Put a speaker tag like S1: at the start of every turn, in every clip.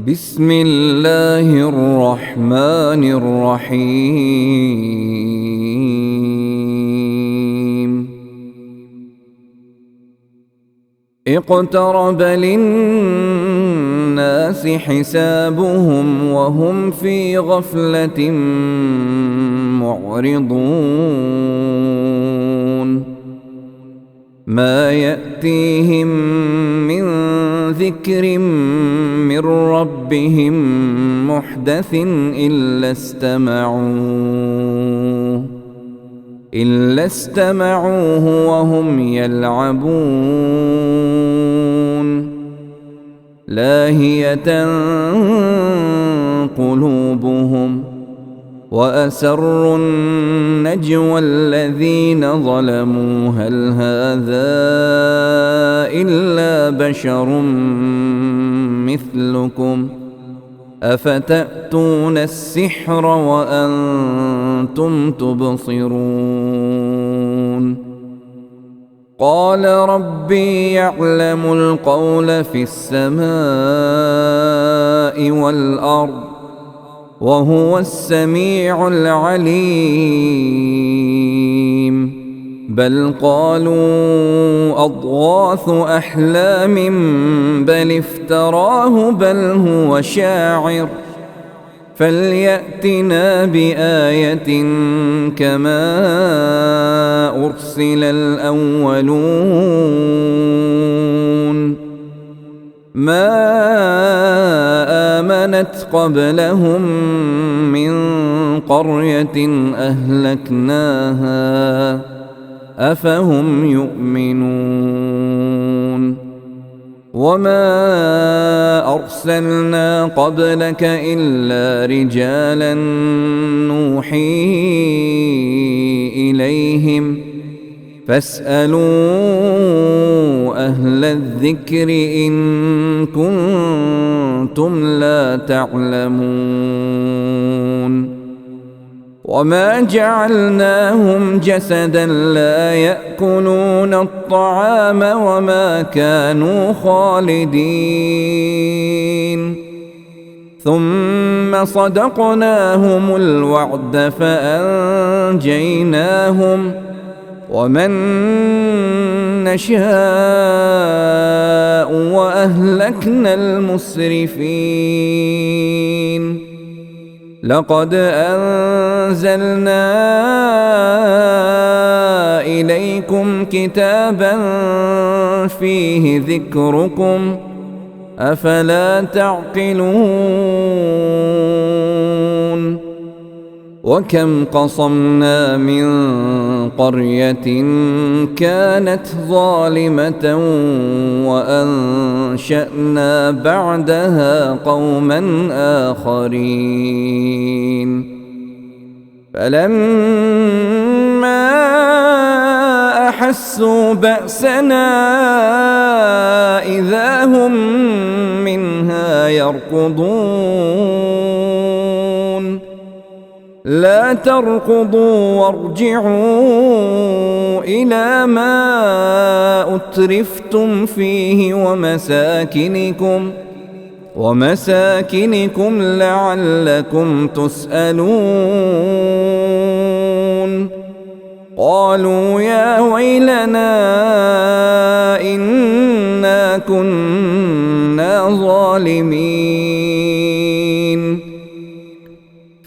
S1: بسم الله الرحمن الرحيم اقترب للناس حسابهم وهم في غفلة معرضون ما يأتيهم من ذكر من ربهم محدث إلا استمعوه وهم يلعبون لاهية قلوبهم وأسروا النجوى الذين ظلموا هل هذا إلا بشر مثلكم أفتأتون السحر وأنتم تبصرون قال ربي يعلم القول في السماء والأرض وهو السميع العليم بل قالوا أضغاث أحلام بل افتراه بل هو شاعر فليأتنا بآية كما أرسل الأولون ما آمنت قبلهم من قرية أهلكناها أفهم يؤمنون وما أرسلنا قبلك إلا رجالا نوحي إليهم فاسألوا أهل الذكر إن كنتم لا تعلمون وما جعلناهم جسدا لا يأكلون الطعام وما كانوا خالدين ثم صدقناهم الوعد فأنجيناهم ومن نشاء وأهلكنا المسرفين لقد أنزلنا إليكم كتابا فيه ذكركم أفلا تعقلون وكم قصمنا من قرية كانت ظالمة وأنشأنا بعدها قوما آخرين فلما أحسوا بأسنا إذا هم منها يركضون لا تركضوا وارجعوا إلى ما أترفتم فيه ومساكنكم لعلكم تسألون قالوا يا ويلنا إنا كنا ظالمين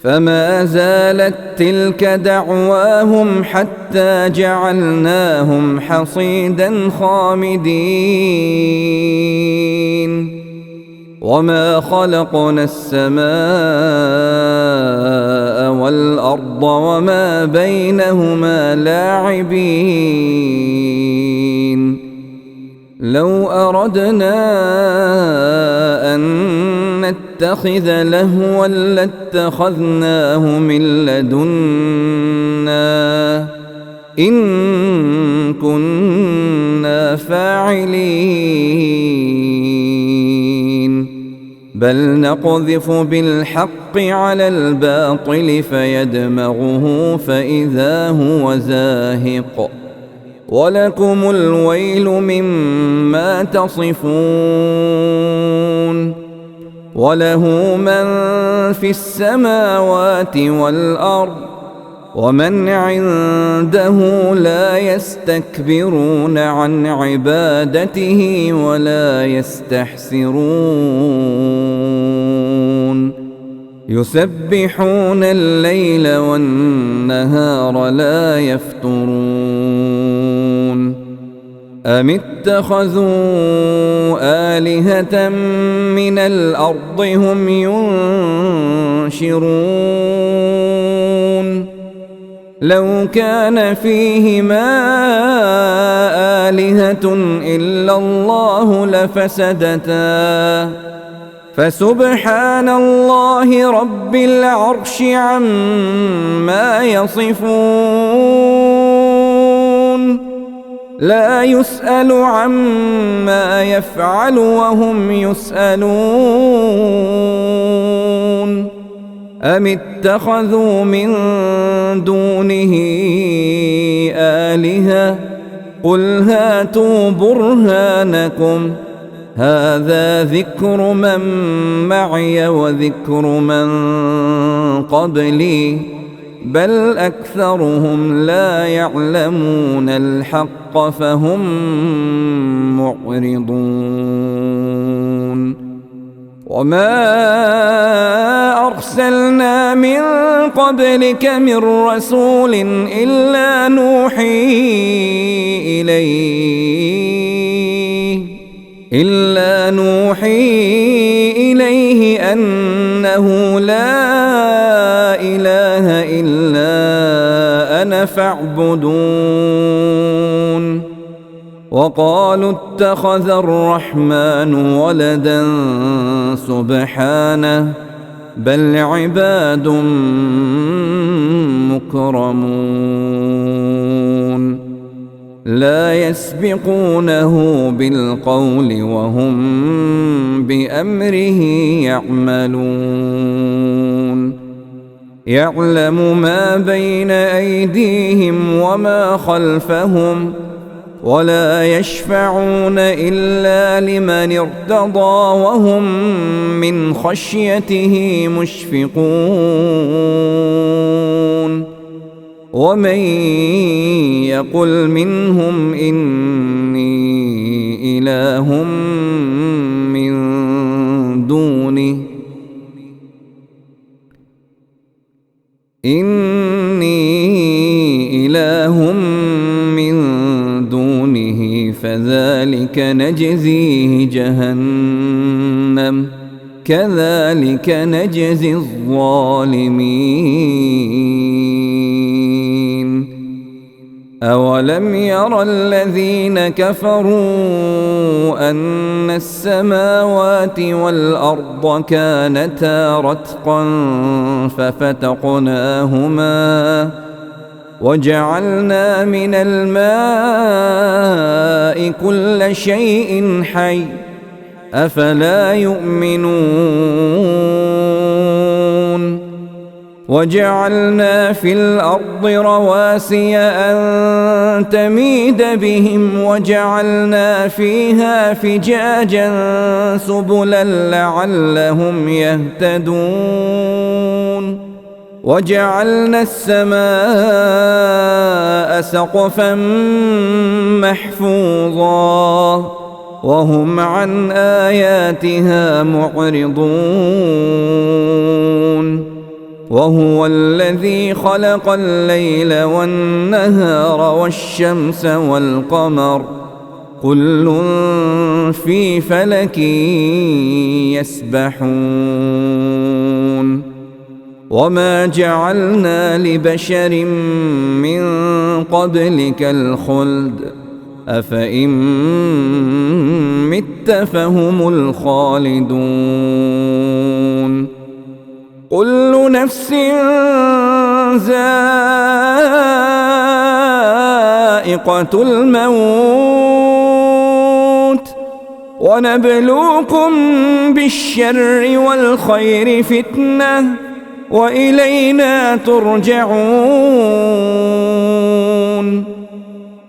S1: فما زالت تلك دعواهم حتى جعلناهم حصيدا خامدين وما خلقنا السماء والأرض وما بينهما لاعبين لو أردنا أن نتخذ لهوا لاتخذناه من لدنا إن كنا فاعلين بل نقذف بالحق على الباطل فيدمغه فإذا هو زاهق ولكم الويل مما تصفون وله من في السماوات والأرض ومن عنده لا يستكبرون عن عبادته ولا يستحسرون يسبحون الليل والنهار لا يفترون أم اتخذوا آلهة من الأرض هم ينشرون لو كان فيهما آلهة إلا الله لفسدتا فسبحان الله رب العرش عما يصفون لا يسأل عما يفعل وهم يسألون أم اتخذوا من دونه آلهة قل هاتوا برهانكم هذا ذكر من معي وذكر من قبلي بل أكثرهم لا يعلمون الحق فهم معرضون وما أرسلنا من قبلك من رسول إلا نوحي إليه أنه لا إله إلا أنا فاعبدون وقالوا اتخذ الرحمن ولدا سبحانه بل عباد مكرمون لا يسبقونه بالقول وهم بأمره يعملون يعلم ما بين أيديهم وما خلفهم ولا يشفعون إلا لمن ارتضى وهم من خشيته مشفقون ومن يقل منهم إني إله من دونه فذلك نجزيه جهنم كذلك نجزي الظالمين أولم ير الذين كفروا أن السماوات والأرض كانتا رتقا ففتقناهما وجعلنا من الماء كل شيء حي أفلا يؤمنون وجعلنا في الأرض رواسي أن تميد بهم وجعلنا فيها فجاجا سبلا لعلهم يهتدون وجعلنا السماء سقفا محفوظا وهم عن آياتها معرضون وهو الذي خلق الليل والنهار والشمس والقمر كل في فلك يسبحون وما جعلنا لبشر من قبلك الخلد أفإن مت فهم الخالدون كل نفس ذائقة الموت ونبلوكم بالشر والخير فتنة وإلينا ترجعون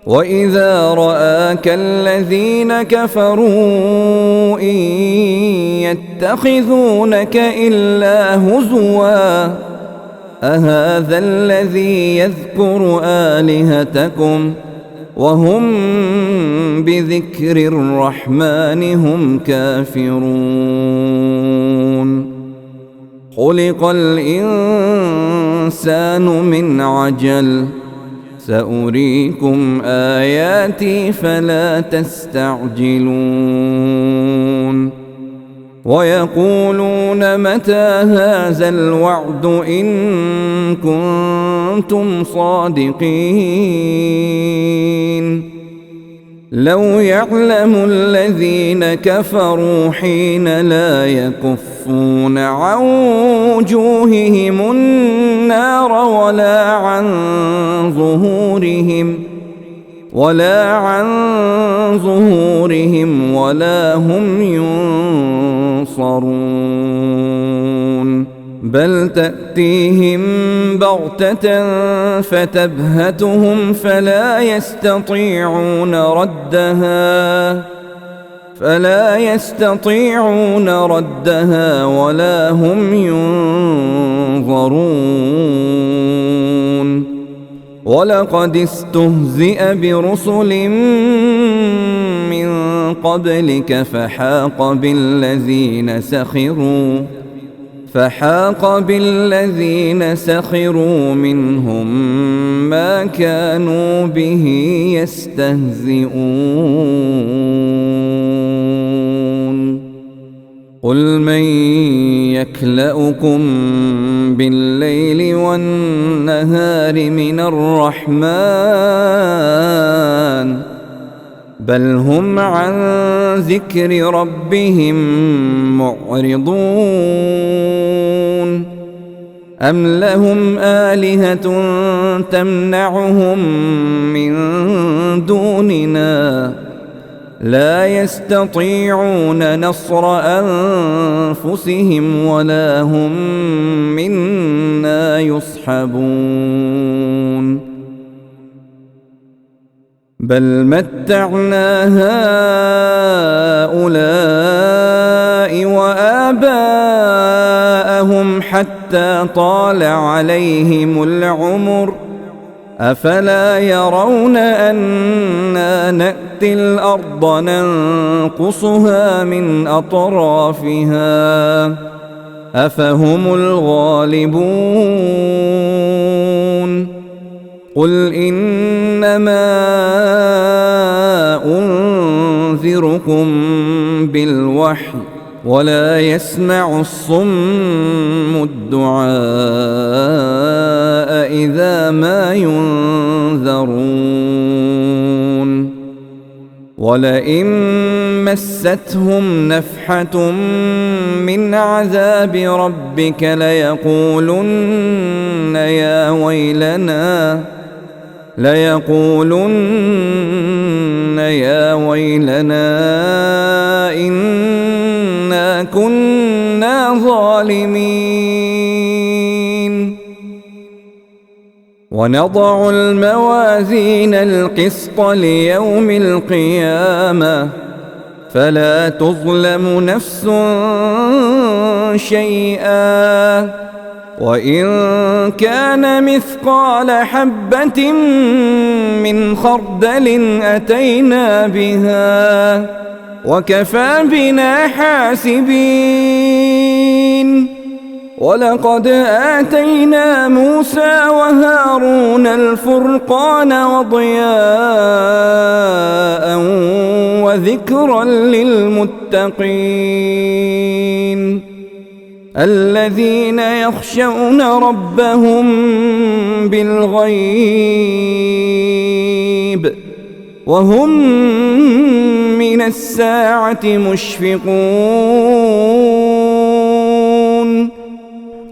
S1: وإذا رآك الذين كفروا إن يتخذونك إلا هزوا أهذا الذي يذكر آلهتكم وهم بذكر الرحمن هم كافرون خلق الإنسان من عجل سأريكم آياتي فلا تستعجلون ويقولون متى هذا الوعد إن كنتم صادقين لو يعلم الذين كفروا حين لا يكفون عن وجوههم النار ولا عن ظهورهم ولا هم ينصرون بل تأتيهم بغتة فتبهتهم فلا يستطيعون ردها ولا هم ينظرون ولقد استهزئ برسل من قبلك فحاق بالذين سخروا منهم ما كانوا به يستهزئون قل من يكلؤكم بالليل والنهار من الرحمن بل هم عن ذكر ربهم معرضون أم لهم آلهة تمنعهم من دوننا لا يستطيعون نصر أنفسهم ولا هم منا يصحبون بل متعنا هؤلاء وآباءهم حتى طال عليهم العمر أفلا يرون أنا نأتي الأرض ننقصها من أطرافها أفهم الغالبون قل إنما أنذركم بالوحي ولا يسمع الصم الدعاء إذا ما ينذرون ولئن مستهم نفحة من عذاب ربك ليقولن يا ويلنا إنا كنا ظالمين ونضع الموازين القسط ليوم القيامة فلا تظلم نفس شيئا وإن كان مثقال حبة من خردل أتينا بها وكفى بنا حاسبين ولقد آتينا موسى وهارون الفرقان وضياء وذكرا للمتقين الذين يخشون ربهم بالغيب وهم من الساعة مشفقون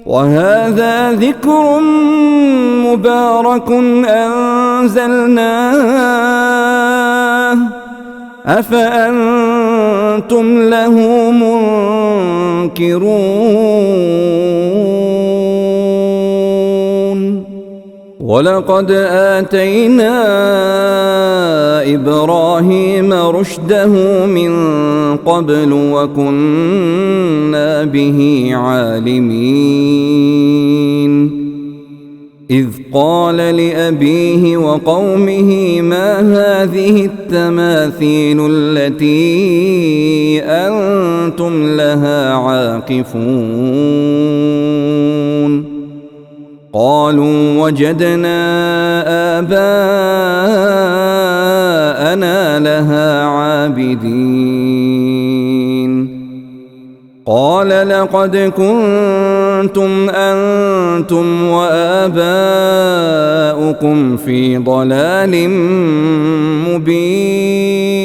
S1: وهذا ذكر مبارك أنزلناه أفأنتم له منكرون ولقد آتينا إبراهيم رشده من قبل وكنا به عالمين إذ قال لأبيه وقومه ما هذه التماثيل التي أنتم لها عاكفون قالوا وجدنا آباءنا لها عابدين قال لقد كنتم أنتم وآباؤكم في ضلال مبين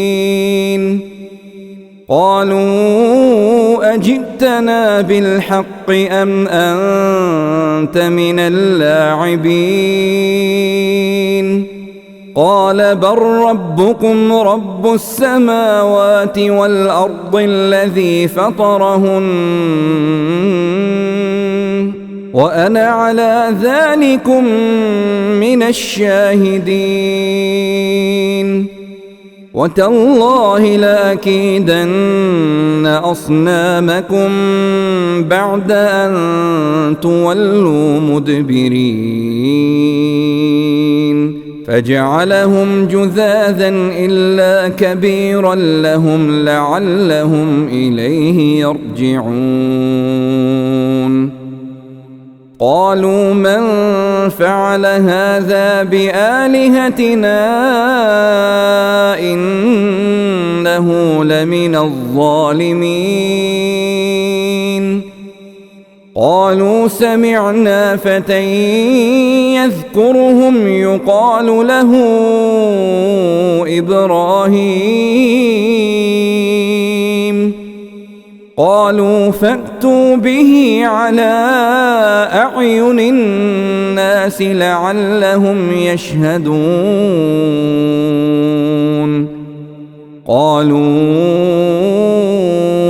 S1: قالوا أجئتنا بالحق أم أنت من اللاعبين قال بل ربكم رب السماوات والأرض الذي فطرهن وأنا على ذلكم من الشاهدين وتالله لأكيدن أصنامكم بعد أن تولوا مدبرين فجعلهم جذاذا إلا كبيرا لهم لعلهم إليه يرجعون قالوا من فعل هذا بآلهتنا إنه لمن الظالمين قالوا سمعنا فتى يذكرهم يقال له إبراهيم قالوا فأتوا به على أعين الناس لعلهم يشهدون قالوا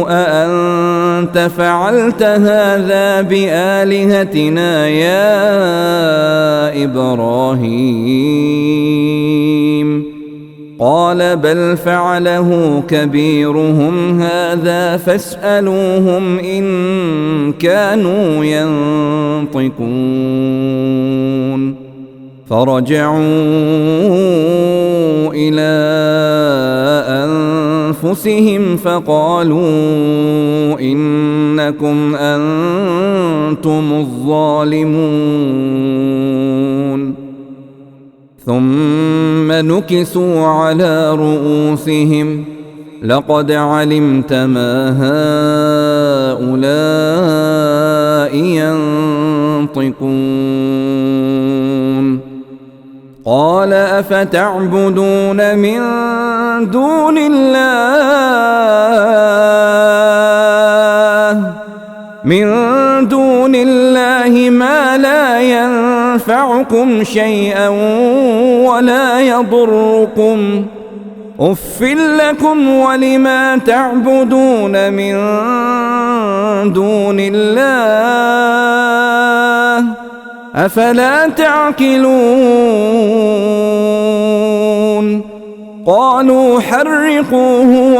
S1: أأنت فعلت هذا بآلهتنا يا إبراهيم قال بل فعله كبيرهم هذا فاسألوهم إن كانوا ينطقون فرجعوا إلى أنفسهم فقالوا إنكم أنتم الظالمون ثم نكسوا على رؤوسهم لقد علمت ما هؤلاء ينطقون قال أفتعبدون من دون الله ما لا ينفعكم شيئا ولا يضركم أف لكم ولما تعبدون من دون الله أفلا تعقلون قالوا حرقوه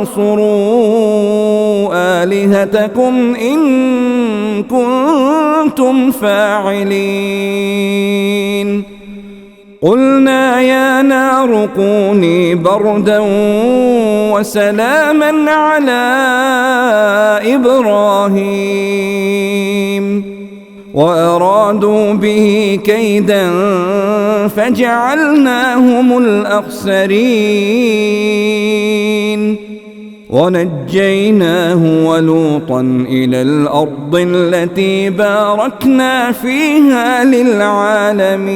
S1: وانصروا آلهتكم إن كنتم فاعلين قلنا يا نار كوني بردا وسلاما على إبراهيم وأرادوا به كيدا فجعلناهم الأخسرين ونجيناه ولوطا إلى الأرض التي باركنا فيها للعالمين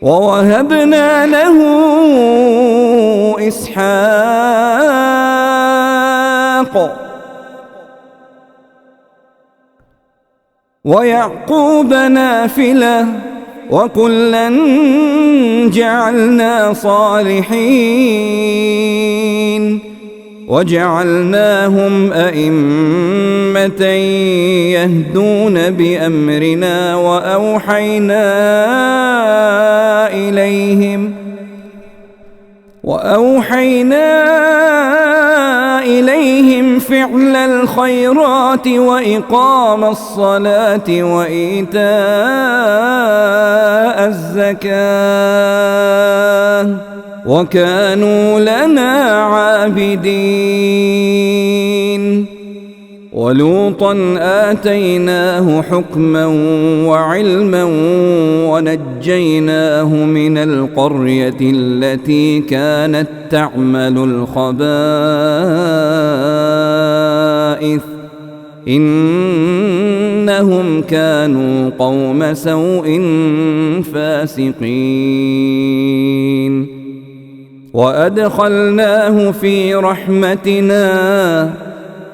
S1: ووهبنا له إسحاق ويعقوب نافلة وكلا جعلنا صالحين وجعلناهم أئمة يهدون بأمرنا وأوحينا إليهم فعل الخيرات وإقام الصلاة وإيتاء الزكاة وكانوا لنا عابدين. ولوطا آتيناه حكما وعلما ونجيناه من القرية التي كانت تعمل الخبائث إنهم كانوا قوم سوء فاسقين. وأدخلناه في رحمتنا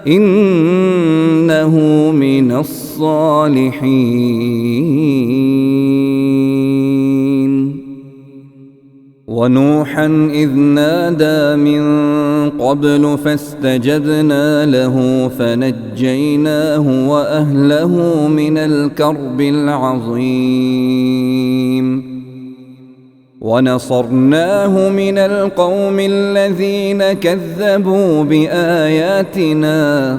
S1: إنه من الصالحين. ونوحا إذ نادى من قبل فاستجبنا له فنجيناه وأهله من الكرب العظيم ونصرناه من القوم الذين كذبوا بآياتنا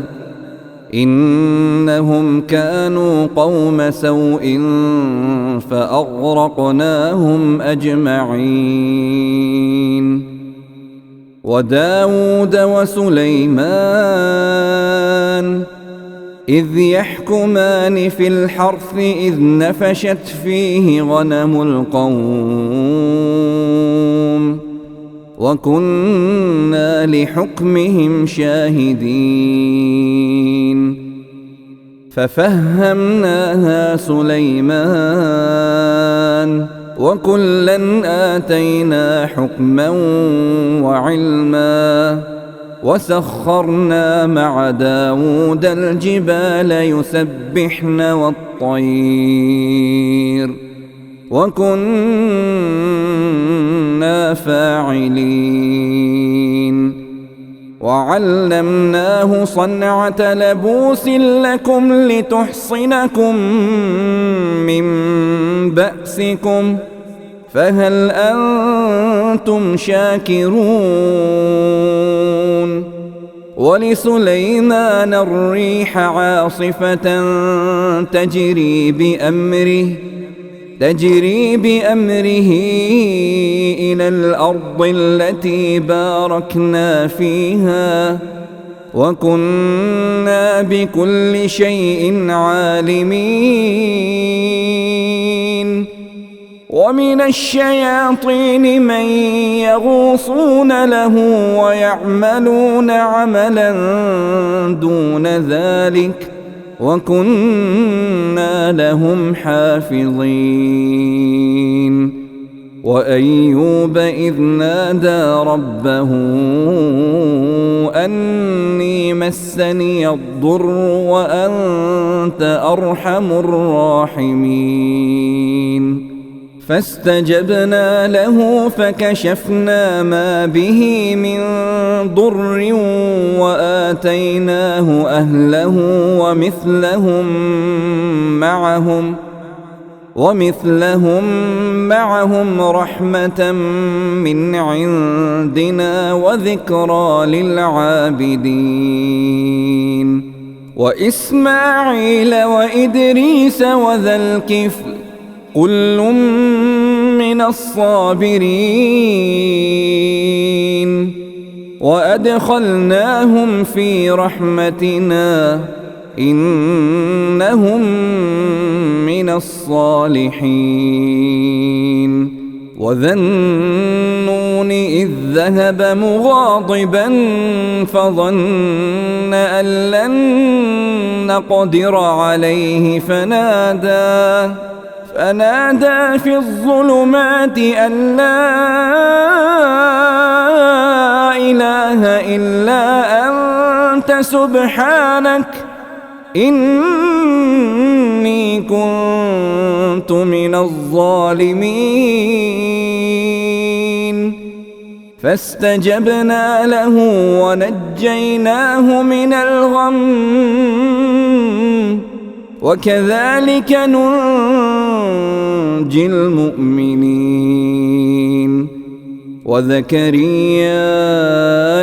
S1: إنهم كانوا قوم سوء فأغرقناهم أجمعين. وداود وسليمان إذ يحكمان في الحرث إذ نفشت فيه غنم القوم وكنا لحكمهم شاهدين. ففهمناها سليمان وكلا آتينا حكما وعلما وسخرنا مع داود الجبال يسبحن والطير وكنا فاعلين. وعلمناه صنعة لبوس لكم لتحصنكم من بأسكم فهل أنتم شاكرون؟ ولسليمان الريح عاصفة تجري بأمره إلى الأرض التي باركنا فيها وكنا بكل شيء عالمين. ومن الشياطين من يغوصون له ويعملون عملا دون ذلك وكنا لهم حافظين. وأيوب إذ نادى ربه أني مسني الضر وأنت أرحم الراحمين فاستجبنا له فكشفنا ما به من ضر وآتيناه أهله ومثلهم معهم رحمة من عندنا وذكرى للعابدين. وإسماعيل وإدريس وذا الكفل كل من الصابرين وأدخلناهم في رحمتنا إنهم من الصالحين. وذا النون إذ ذهب مغاضبا فظن أن لن نقدر عليه فنادى في الظلمات أن لا إله إلا أنت سبحانك إني كنت من الظالمين. فاستجبنا له ونجيناه من الغم وكذلك ننجي المؤمنين. وزكريا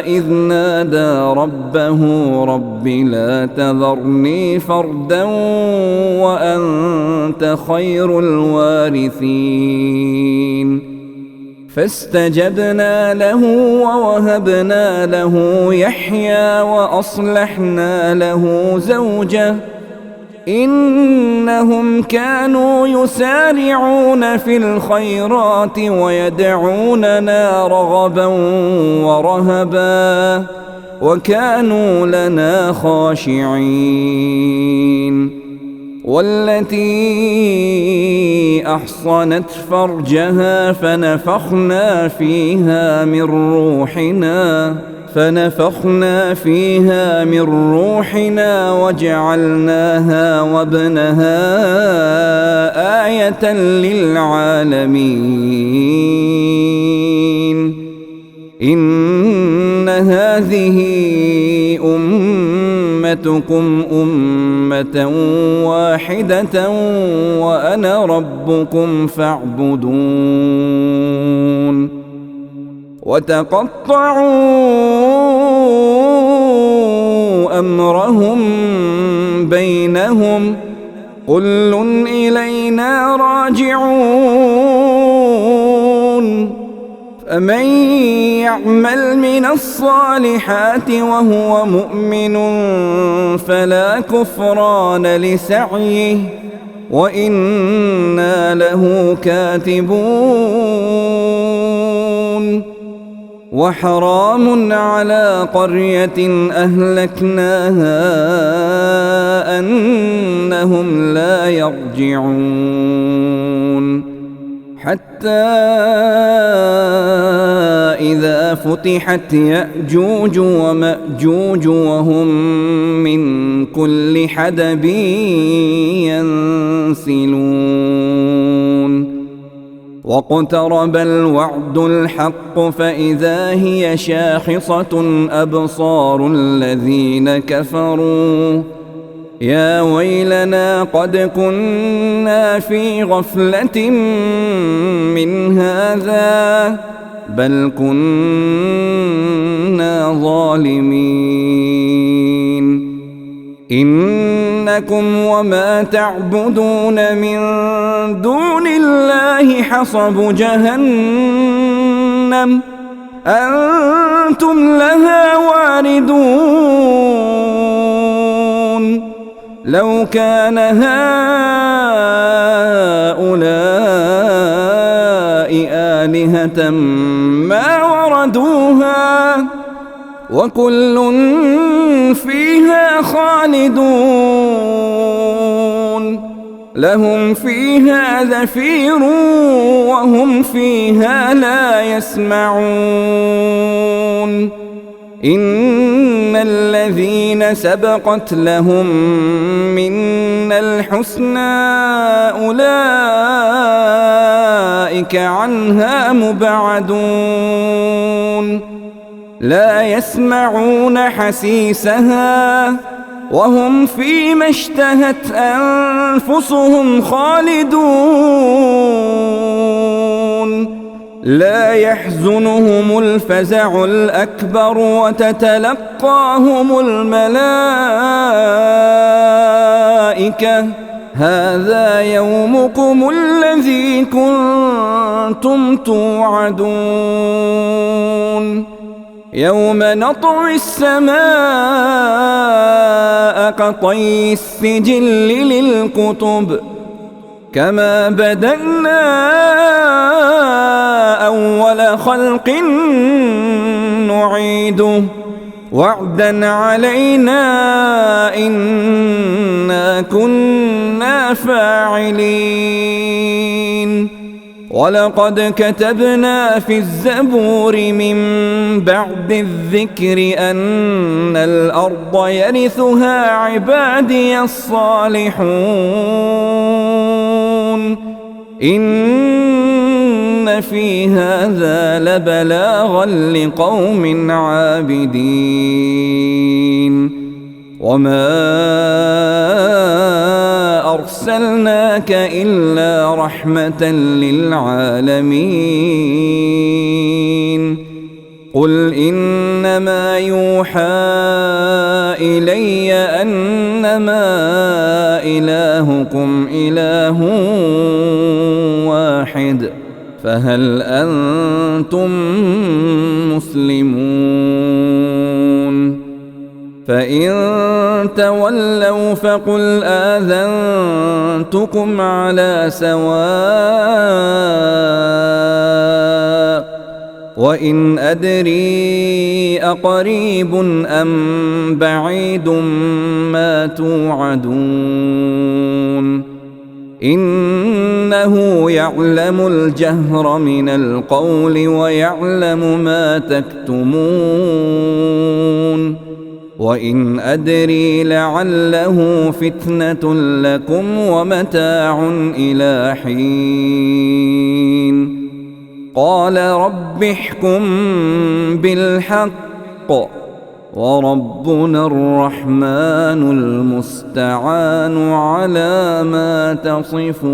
S1: إذ نادى ربه رب لا تذرني فردا وأنت خير الوارثين. فاستجبنا له ووهبنا له يحيى وأصلحنا له زوجه إنهم كانوا يسارعون في الخيرات ويدعوننا رغبا ورهبا وكانوا لنا خاشعين. والتي أحصنت فرجها فنفخنا فيها من روحنا وجعلناها وابنها آية للعالمين. إن هذه أمتكم أمة واحدة وأنا ربكم فاعبدون. وتقطعوا أمرهم بينهم كل إلينا راجعون. فمن يعمل من الصالحات وهو مؤمن فلا كفران لسعيه وإنا له كاتبون. وحرام على قرية أهلكناها أنهم لا يرجعون. حتى إذا فتحت يأجوج ومأجوج وهم من كل حدب ينسلون. واقترب الوعد الحق فإذا هي شاخصة أبصار الذين كفروا يا ويلنا قد كنا في غفلة من هذا بل كنا ظالمين. إنكم وما تعبدون من دون الله حصب جهنم أنتم لها واردون. لو كان هؤلاء آلهة ما وردوها وكل فيها خالدون. لهم فيها زفير وهم فيها لا يسمعون. إن الذين سبقت لهم منا الحسنى أولئك عنها مبعدون. لا يسمعون حسيسها وهم فيما اشتهت أنفسهم خالدون. لا يحزنهم الفزع الأكبر وتتلقاهم الملائكة هذا يومكم الذي كنتم توعدون. يوم نطوي السماء كطي السجل للكتب كما بدأنا أول خلق نعيده وعدا علينا إنا كنا فاعلين. ولقد كتبنا في الزبور من بعد الذكر أن الأرض يرثها عبادي الصالحون. إن إن في هذا لبلاغا لقوم عابدين وما أرسلناك إلا رحمة للعالمين قل إنما يوحى إلي أنما إلهكم إله واحد فهل أنتم مسلمون فإن تولوا فقل آذنتكم على سواء وإن أدري أقريب أم بعيد ما توعدون إنه يعلم الجهر من القول ويعلم ما تكتمون وإن أدري لعله فتنة لكم ومتاع إلى حين قال رب احكم بالحق وربنا الرحمن المستعان على ما تصفون.